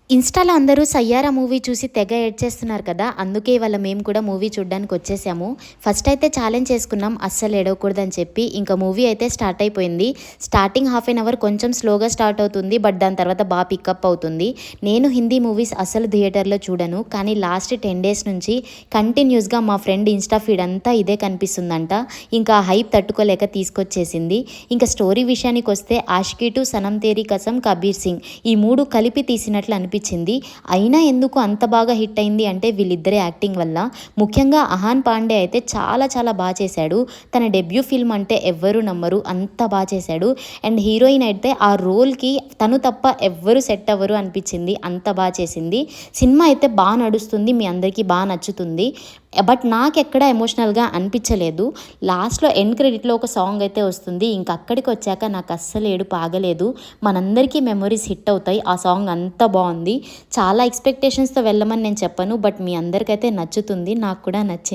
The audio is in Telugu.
ఇన్‌స్టాలో అందరూ 'సయ్యారా' మూవీ చూసి తెగ ఏడ్చేస్తున్నారు కదా! అందుకే ఇవాళ మేము కూడా మూవీ చూడ్డానికి వచ్చేసాము. ఫస్ట్ అయితే ఛాలెంజ్ చేసుకున్నాం అస్సలు ఏడవకూడదని చెప్పి. ఇంకా మూవీ అయితే స్టార్ట్ అయిపోయింది. స్టార్టింగ్ హాఫ్ ఎన్ అవర్ కొంచెం స్లోగా స్టార్ట్ అవుతుంది. బట్ దాని తర్వాత పికప్ అవుతుంది. నేను హిందీ మూవీస్ అస్సలు థియేటర్‌లో చూడను. కానీ లాస్ట్ 10 డేస్ నుంచి కంటిన్యూస్‌గా మా ఫ్రెండ్ ఇన్‌స్టా ఫీడ్ అంతా ఇదే కనిపిస్తుందంట. ఇంకా హైప్ తట్టుకోలేక తీసుకొచ్చేసింది. ఇంకా స్టోరీ విషయానికొస్తే 'ఆషికీ 2', 'సనమ్ తేరీ కసమ్', 'కబీర్ సింగ్' ఈ 3 కలిపి తీసినట్లు అనిపించింది. అయినా ఎందుకు అంత బాగా హిట్ అయింది అంటే వీళ్ళిద్దరే యాక్టింగ్ వల్ల. ముఖ్యంగా అహాన్ పాండే అయితే చాలా చాలా బాగా చేశాడు. తన డెబ్యూ ఫిల్మ్ అంటే ఎవ్వరూ నమ్మరు, అంత బాగా చేశాడు. అండ్ హీరోయిన్ అయితే ఆ రోల్కి తను తప్ప ఎవ్వరు సెట్ అవ్వరు అనిపించింది, అంత బాగా చేసింది. సినిమా అయితే బాగా నడుస్తుంది, మీ అందరికీ బాగా నచ్చుతుంది. బట్ నాకెక్కడ ఎమోషనల్గా అనిపించలేదు. లాస్ట్లో ఎండ్ క్రెడిట్లో ఒక సాంగ్ అయితే వస్తుంది. ఇంక అక్కడికి వచ్చాక నాకు అస్సలు ఏడుపు ఆగలేదు. మనందరికీ మెమొరీస్ హిట్ అవుతాయి. ఆ సాంగ్ అంత బాగుంది. చాలా ఎక్స్పెక్టేషన్స్తో వెళ్ళమని నేను చెప్పను, బట్ మీ అందరికైతే నచ్చుతుంది, నాకు కూడా నచ్చింది.